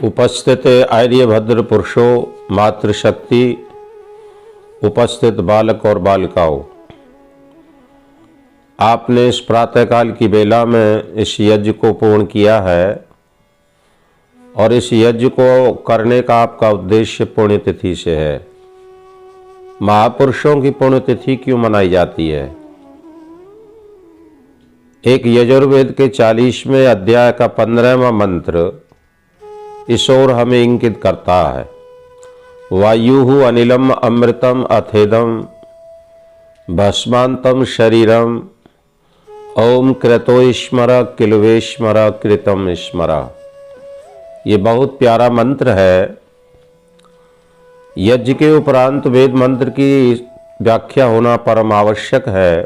उपस्थित आर्यभद्र पुरुषों, मातृशक्ति, उपस्थित बालक और बालिकाओं, आपने इस प्रातःकाल की बेला में इस यज्ञ को पूर्ण किया है और इस यज्ञ को करने का आपका उद्देश्य पुण्यतिथि से है। महापुरुषों की पुण्यतिथि क्यों मनाई जाती है? एक यजुर्वेद के 40वें अध्याय का 15वां मंत्र इस ओर हमें इंगित करता है। वायु अनिलम अमृतम अथेदम भस्मांतम शरीरम ओम कृतोस्मर किलवेश्मर कृतम स्मर। ये बहुत प्यारा मंत्र है। यज्ञ के उपरांत वेद मंत्र की व्याख्या होना परम आवश्यक है।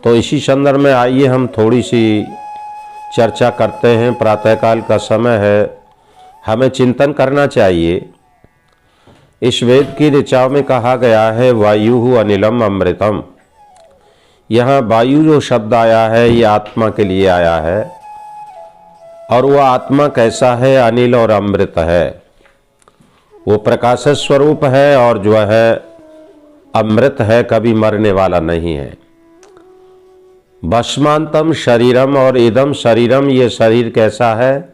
तो इसी संदर्भ में आइए हम थोड़ी सी चर्चा करते हैं। प्रातःकाल का समय है, हमें चिंतन करना चाहिए। इस वेद की ऋचाओं में कहा गया है वायु अनिलम अमृतम। यहाँ वायु जो शब्द आया है ये आत्मा के लिए आया है और वह आत्मा कैसा है? अनिल और अमृत है। वो प्रकाश स्वरूप है और जो है अमृत है, कभी मरने वाला नहीं है। भस्मांतम शरीरम और इदम शरीरम, ये शरीर कैसा है?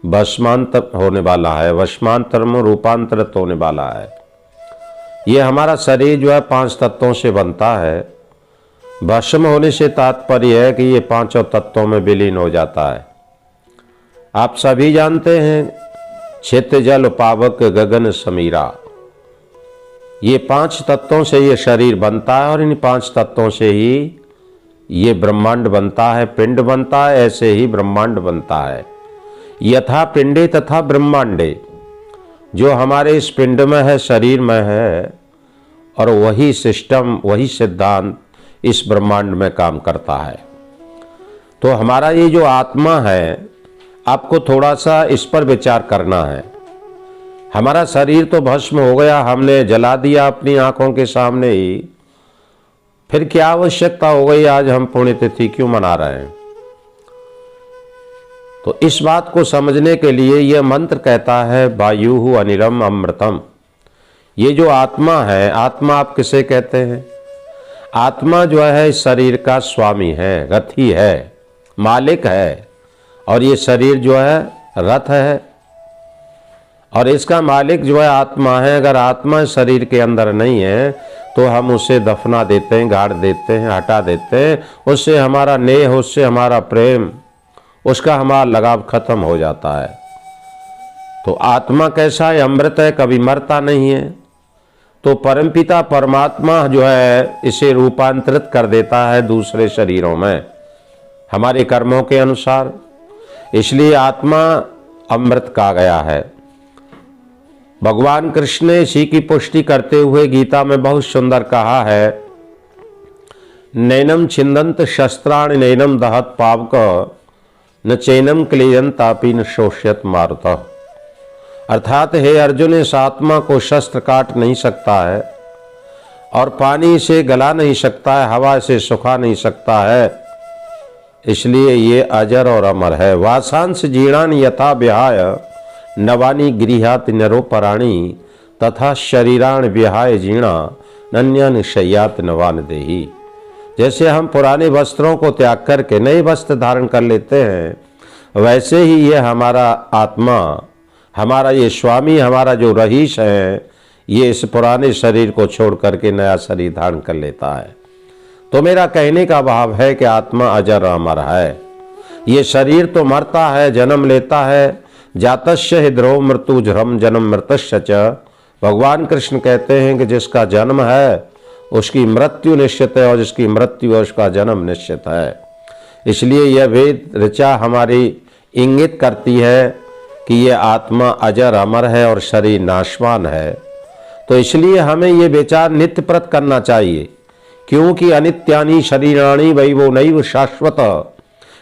भस्मांतर होने वाला है, भस्मांतर में रूपांतरित होने वाला है। ये हमारा शरीर जो है 5 तत्वों से बनता है। भस्म होने से तात्पर्य है कि ये 5 तत्वों में विलीन हो जाता है। आप सभी जानते हैं क्षेत्र जल पावक गगन समीरा, ये 5 तत्वों से ये शरीर बनता है और इन 5 तत्वों से ही ये ब्रह्मांड बनता है, पिंड बनता है। ऐसे ही ब्रह्मांड बनता है। यथा पिंडे तथा ब्रह्मांडे, जो हमारे इस पिंड में है, शरीर में है, और वही सिस्टम, वही सिद्धांत इस ब्रह्मांड में काम करता है। तो हमारा ये जो आत्मा है, आपको थोड़ा सा इस पर विचार करना है। हमारा शरीर तो भस्म हो गया, हमने जला दिया अपनी आंखों के सामने ही, फिर क्या आवश्यकता हो गई? आज हम पुण्यतिथि क्यों मना रहे हैं? तो इस बात को समझने के लिए यह मंत्र कहता है वायु अनिलम अमृतम। ये जो आत्मा है, आत्मा आप किसे कहते हैं? आत्मा जो है इस शरीर का स्वामी है, रथी है, मालिक है। और ये शरीर जो है रथ है और इसका मालिक जो है आत्मा है। अगर आत्मा शरीर के अंदर नहीं है तो हम उसे दफना देते हैं, गाड़ देते हैं, हटा देते हैं। उससे हमारा नेह, उससे हमारा प्रेम, उसका हमारा लगाव खत्म हो जाता है। तो आत्मा कैसा है? अमृत है, कभी मरता नहीं है। तो परमपिता परमात्मा जो है इसे रूपांतरित कर देता है दूसरे शरीरों में हमारे कर्मों के अनुसार। इसलिए आत्मा अमृत कहा गया है। भगवान कृष्ण ने इसी की पुष्टि करते हुए गीता में बहुत सुंदर कहा है, नैनम छिंदंत शस्त्राणि नैनम दहत पावक न चैनम क्लेयंतापि न शोष्यत मारुतः। अर्थात हे अर्जुन, इस आत्मा को शस्त्र काट नहीं सकता है और पानी से गला नहीं सकता है, हवा से सुखा नहीं सकता है। इसलिए ये अजर और अमर है। वासांस जीर्णानि यथा विहाय नवानी गृहात नरोपराणी तथा शरीराण विहाय जीर्णा नन्यान शय्यात नवान देही। जैसे हम पुराने वस्त्रों को त्याग करके नए वस्त्र धारण कर लेते हैं, वैसे ही ये हमारा आत्मा, हमारा ये स्वामी, हमारा जो रईस है, ये इस पुराने शरीर को छोड़ करके नया शरीर धारण कर लेता है। तो मेरा कहने का भाव है कि आत्मा अजर अमर है। ये शरीर तो मरता है, जन्म लेता है। जातस्य हि ध्रुव मृत्यु झरम जन्म मृतस्य च। भगवान कृष्ण कहते हैं कि जिसका जन्म है उसकी मृत्यु निश्चित है और जिसकी मृत्यु है उसका जन्म निश्चित है। इसलिए यह वेद ऋचा हमारी इंगित करती है कि यह आत्मा अजर अमर है और शरीर नाशवान है। तो इसलिए हमें ये विचार नित्यप्रत करना चाहिए, क्योंकि अनित्यानि शरीराणि वैवो नैव शाश्वत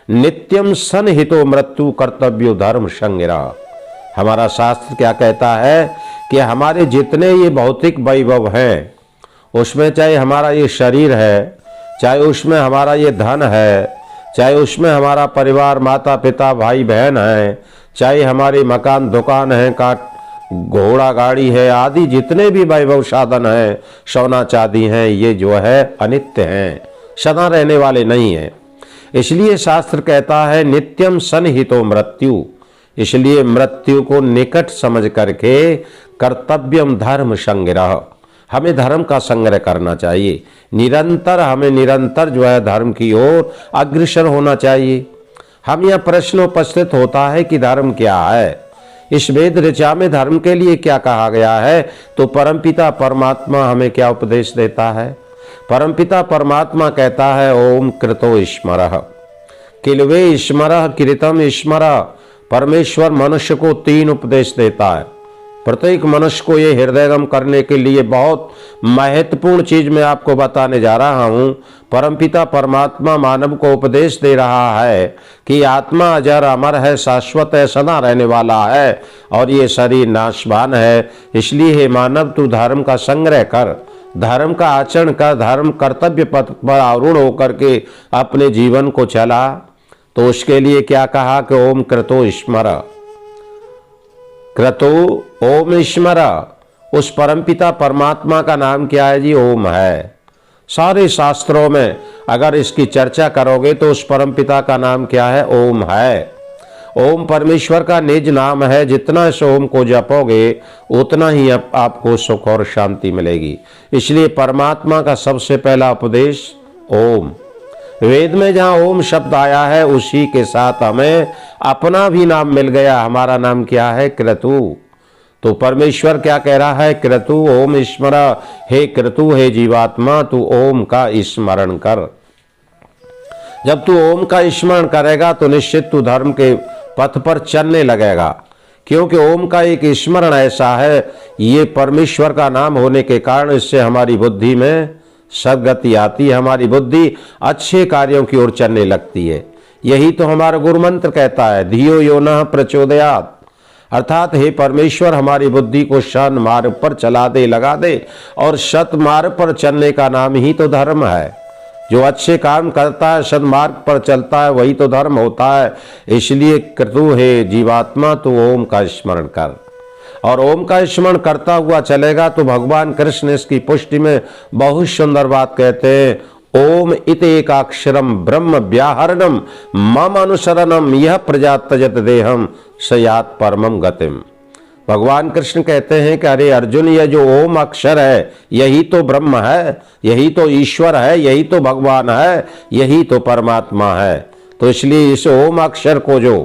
नित्यम सनहितो मृत्यु कर्तव्यो धर्म संगिरा। हमारा शास्त्र क्या कहता है कि हमारे जितने ये भौतिक वैभव हैं, उसमें चाहे हमारा ये शरीर है, चाहे उसमें हमारा ये धन है, चाहे उसमें हमारा परिवार, माता पिता, भाई बहन है, चाहे हमारे मकान दुकान है, घोड़ा गाड़ी है, आदि जितने भी वैभव साधन है, सोना चांदी है, ये जो है अनित्य हैं, सदा रहने वाले नहीं हैं। इसलिए शास्त्र कहता है नित्यम सन्निहितो मृत्यु। इसलिए मृत्यु को निकट समझ करके कर्तव्यम धर्म संग्रह, हमें धर्म का संग्रह करना चाहिए। हमें निरंतर जो है धर्म की ओर अग्रसर होना चाहिए। हम यह प्रश्न उपस्थित होता है कि धर्म क्या है, इस वेद ऋचा में धर्म के लिए क्या कहा गया है। तो परमपिता परमात्मा हमें क्या उपदेश देता है। परमपिता परमात्मा कहता है ओम कृतो स्मरः, किल्वे स्मरः, कृतम स्मरः। परमेश्वर मनुष्य को 3 उपदेश देता है। प्रत्येक मनुष्य को ये हृदयगम करने के लिए बहुत महत्वपूर्ण चीज मैं आपको बताने जा रहा हूं। परमपिता परमात्मा मानव को उपदेश दे रहा है कि आत्मा अजर अमर है, शाश्वत है, सदा रहने वाला है और ये शरीर नाशवान है। इसलिए हे मानव, तू धर्म का संग्रह कर, धर्म का आचरण कर, धर्म कर्तव्य पथ पर आरूढ़ होकर के अपने जीवन को चला। तो उसके लिए क्या कहा कि ओम कृतो स्मरः, क्रतो ओम स्मरः। उस परमपिता परमात्मा का नाम क्या है जी? ओम है। सारे शास्त्रों में अगर इसकी चर्चा करोगे तो उस परमपिता का नाम क्या है? ओम है। ओम परमेश्वर का निज नाम है। जितना इस ओम को जपोगे उतना ही आपको सुख और शांति मिलेगी। इसलिए परमात्मा का सबसे पहला उपदेश ओम। वेद में जहाँ ओम शब्द आया है उसी के साथ हमें अपना भी नाम मिल गया। हमारा नाम क्या है? क्रतु। तो परमेश्वर क्या कह रहा है? क्रतु ओम स्मरः। हे क्रतु, हे जीवात्मा, तू ओम का स्मरण कर। जब तू ओम का स्मरण करेगा तो निश्चित तू धर्म के पथ पर चलने लगेगा। क्योंकि ओम का एक स्मरण ऐसा है, ये परमेश्वर का नाम होने के कारण इससे हमारी बुद्धि में सद्गति आती है, हमारी बुद्धि अच्छे कार्यों की ओर चलने लगती है। यही तो हमारा गुरु मंत्र कहता है, धियो यो नः प्रचोदयात्। अर्थात हे परमेश्वर, हमारी बुद्धि को शन मार्ग पर चला दे, लगा दे। और सत मार्ग पर चलने का नाम ही तो धर्म है। जो अच्छे काम करता है, सन्मार्ग पर चलता है, वही तो धर्म होता है। इसलिए क्रतु हे जीवात्मा, तू ओम का स्मरण कर। और ओम का स्मरण करता हुआ चलेगा तो भगवान कृष्ण इसकी पुष्टि में बहुत सुंदर बात कहते हैं, ओम इत एकाक्षरम ब्रह्म व्याहरणम मम अनुसरणम यह प्रजा त्यजत देहम सयात परमम गतिम। भगवान कृष्ण कहते हैं कि अरे अर्जुन, यह जो ओम अक्षर है यही तो ब्रह्म है, यही तो ईश्वर है, यही तो भगवान है, यही तो परमात्मा है। तो इसलिए इस ओम अक्षर को जो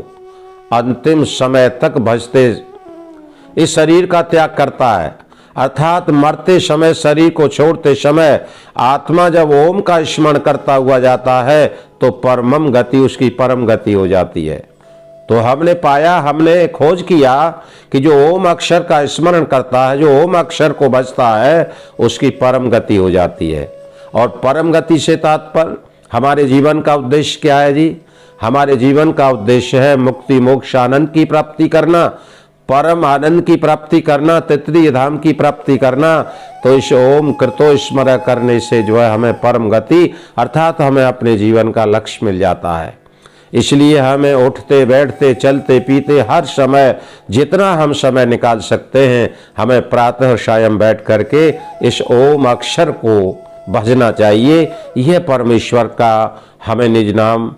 अंतिम समय तक भजते इस शरीर का त्याग करता है, अर्थात मरते समय, शरीर को छोड़ते समय आत्मा जब ओम का स्मरण करता हुआ जाता है तो परमम गति, उसकी परम गति हो जाती है। तो हमने पाया, हमने खोज किया कि जो ओम अक्षर का स्मरण करता है, जो ओम अक्षर को भजता है, उसकी परम गति हो जाती है। और परम गति से तात्पर्य हमारे जीवन का उद्देश्य क्या है जी? हमारे जीवन का उद्देश्य है मुक्ति, मोक्ष, आनंद की प्राप्ति करना, परम आनंद की प्राप्ति करना, तृतीय धाम की प्राप्ति करना। तो इस ओम कृतो स्मरण करने से जो है हमें परम गति, अर्थात हमें अपने जीवन का लक्ष्य मिल जाता है। इसलिए हमें उठते बैठते चलते पीते हर समय जितना हम समय निकाल सकते हैं, हमें प्रातः सायं बैठ करके इस ओम अक्षर को भजना चाहिए। यह परमेश्वर का हमें निज नाम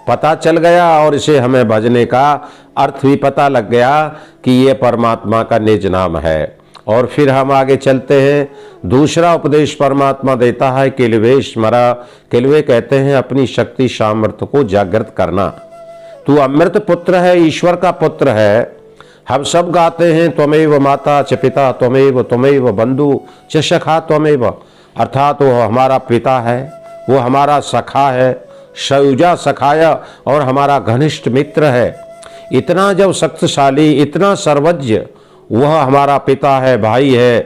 पता चल गया और इसे हमें भजने का अर्थ भी पता लग गया कि यह परमात्मा का निज नाम है। और फिर हम आगे चलते हैं। दूसरा उपदेश परमात्मा देता है किल्वे स्मरः। किल्वे कहते हैं अपनी शक्ति सामर्थ्य को जागृत करना। तू अमृत पुत्र है, ईश्वर का पुत्र है। हम सब गाते हैं त्वमेव माता च पिता त्वमेव बंधु च सखा त्वमेव। अर्थात वो हमारा पिता है, वो हमारा सखा है, सयुजा सखाया, और हमारा घनिष्ठ मित्र है। इतना जब शक्तिशाली, इतना सर्वज्ञ वह हमारा पिता है, भाई है,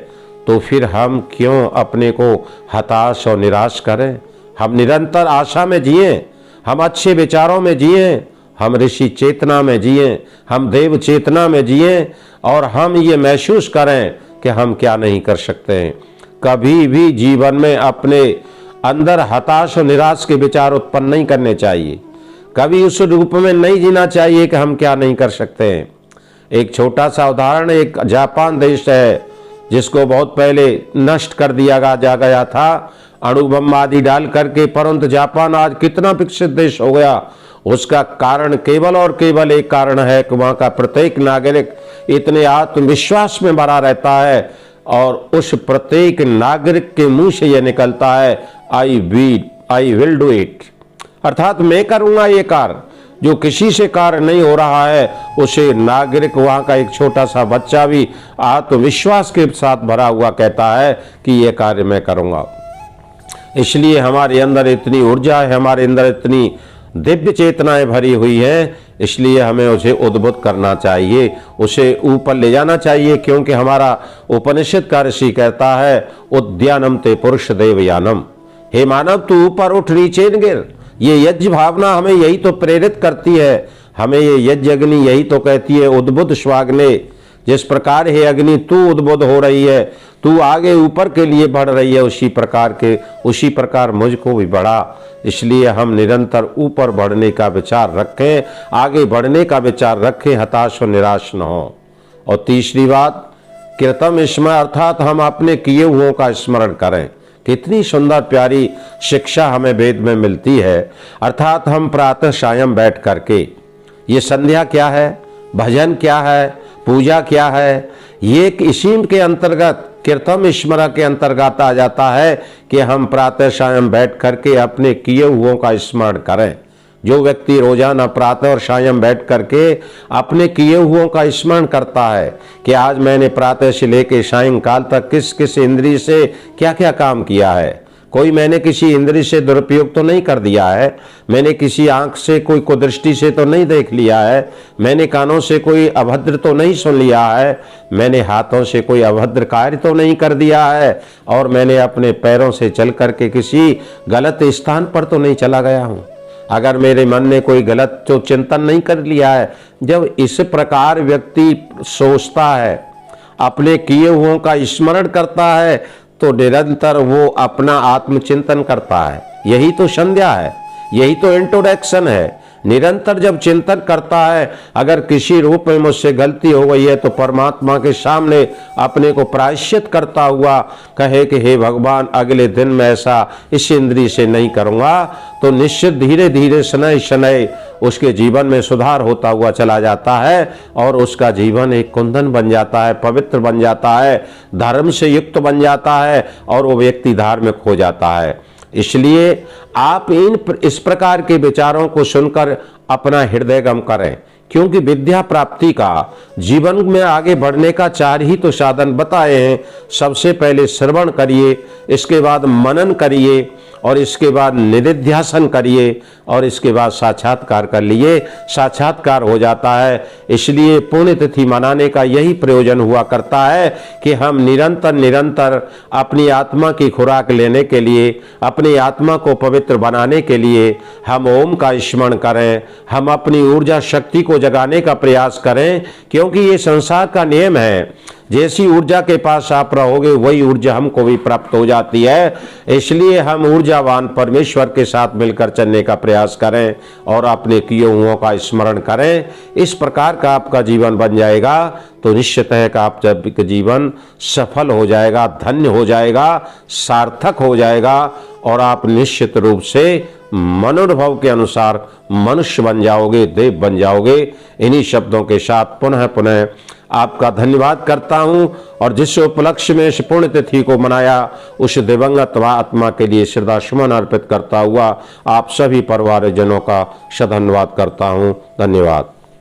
तो फिर हम क्यों अपने को हताश और निराश करें? हम निरंतर आशा में जिए, हम अच्छे विचारों में जिए, हम ऋषि चेतना में जिए, हम देव चेतना में जिए, और हम ये महसूस करें कि हम क्या नहीं कर सकते हैं। कभी भी जीवन में अपने अंदर हताश और निराश के विचार उत्पन्न नहीं करने चाहिए। कभी उस रूप में नहीं जीना चाहिए कि हम क्या नहीं कर सकते हैं। एक छोटा सा उदाहरण, एक जापान देश है जिसको बहुत पहले नष्ट कर दिया गया था अणु बम आदि डाल करके, परंतु जापान आज कितना विकसित देश हो गया। उसका कारण केवल और केवल एक कारण है कि वहाँ का प्रत्येक नागरिक इतने आत्मविश्वास में भरा रहता है और उस प्रत्येक नागरिक के मुंह से यह निकलता है, आई विल डू इट, अर्थात मैं करूंगा ये कार्य। जो किसी से कार्य नहीं हो रहा है उसे नागरिक, वहाँ का एक छोटा सा बच्चा भी आत्मविश्वास के साथ भरा हुआ कहता है कि ये कार्य मैं करूंगा। इसलिए हमारे अंदर इतनी ऊर्जा है, हमारे अंदर इतनी दिव्य चेतनाएं भरी हुई है, इसलिए हमें उसे उद्बुद्ध करना चाहिए, उसे ऊपर ले जाना चाहिए। क्योंकि हमारा उपनिषद का ऋषि कहता है, उद्यानम ते पुरुष देवयानम, हे मानव तू ऊपर उठ नीचे न गिर। ये यज्ञ भावना हमें यही तो प्रेरित करती है, हमें ये यज्ञ अग्नि यही तो कहती है, उद्बुद्ध स्वाग्ने। जिस प्रकार हे अग्नि तू उद्बुद्ध हो रही है, तू आगे ऊपर के लिए बढ़ रही है, उसी प्रकार मुझको भी बढ़ा। इसलिए हम निरंतर ऊपर बढ़ने का विचार रखें, आगे बढ़ने का विचार रखें, हताश और निराश न हो। और तीसरी बात, कृतम स्मरण, अर्थात हम अपने किए हुओं का स्मरण करें। कितनी सुंदर प्यारी शिक्षा हमें वेद में मिलती है। अर्थात हम प्रातः सायं बैठ करके, ये संध्या क्या है, भजन क्या है, पूजा क्या है, ये इसी के अंतर्गत कीर्तन स्मरण के अंतर्गत आ जाता है कि हम प्रातः सायं बैठ करके अपने किए हुओं का स्मरण करें। जो व्यक्ति रोजाना प्रातः और सायं बैठ करके अपने किए हुओं का स्मरण करता है कि आज मैंने प्रातः से लेकर सायंकाल तक किस किस इंद्रिय से क्या क्या काम किया है, कोई मैंने किसी इंद्रिय से दुरुपयोग तो नहीं कर दिया है, मैंने किसी आंख से कोई कुदृष्टि से तो नहीं देख लिया है, मैंने कानों से कोई अभद्र तो नहीं सुन लिया है, मैंने हाथों से कोई अभद्र कार्य तो नहीं कर दिया है, और मैंने अपने पैरों से चल करके किसी गलत स्थान पर तो नहीं चला गया हूँ, अगर मेरे मन ने कोई गलत तो चिंतन नहीं कर लिया है। जब इस प्रकार व्यक्ति सोचता है, अपने किए हुओं का स्मरण करता है, तो निरंतर वो अपना आत्मचिंतन करता है। यही तो संध्या है, यही तो इंट्रोडक्शन है। निरंतर जब चिंतन करता है, अगर किसी रूप में मुझसे गलती हो गई है तो परमात्मा के सामने अपने को प्रायश्चित करता हुआ कहे कि हे भगवान, अगले दिन मैं ऐसा इस इंद्रिय से नहीं करूँगा, तो निश्चित धीरे धीरे शनै शनै उसके जीवन में सुधार होता हुआ चला जाता है और उसका जीवन एक कुंदन बन जाता है, पवित्र बन जाता है, धर्म से युक्त बन जाता है और वो व्यक्ति धार्मिक हो जाता है। इसलिए आप इस प्रकार के विचारों को सुनकर अपना हृदय गम करें, क्योंकि विद्या प्राप्ति का, जीवन में आगे बढ़ने का 4 ही तो साधन बताए हैं। सबसे पहले श्रवण करिए, इसके बाद मनन करिए, और इसके बाद निधिध्यासन करिए, और इसके बाद साक्षात्कार कर लिए, साक्षात्कार हो जाता है। इसलिए पुण्यतिथि मनाने का यही प्रयोजन हुआ करता है कि हम निरंतर अपनी आत्मा की खुराक लेने के लिए, अपनी आत्मा को पवित्र बनाने के लिए हम ओम का स्मरण करें, हम अपनी ऊर्जा शक्ति को जगाने का प्रयास करें, क्योंकि ये संसार का नियम है, जैसी ऊर्जा के पास आप रहोगे वही ऊर्जा हमको भी प्राप्त हो जाती है। इसलिए हम ऊर्जावान परमेश्वर के साथ मिलकर चलने का प्रयास करें और अपने किए हुओं का स्मरण करें। इस प्रकार का आपका जीवन बन जाएगा तो निश्चित है कि आपका जीवन सफल हो जाएगा, धन्य हो जाएगा, सार्थक हो जाएगा, और आप निश्चित रूप से मनोनुभव के अनुसार मनुष्य बन जाओगे, देव बन जाओगे। इन्हीं शब्दों के साथ पुनः आपका धन्यवाद करता हूं, और जिस उपलक्ष्य में इस पुण्यतिथि को मनाया उस दिवंगत आत्मा के लिए श्रद्धा सुमन अर्पित करता हुआ आप सभी परिवारजनों का सधन्यवाद करता हूं। धन्यवाद।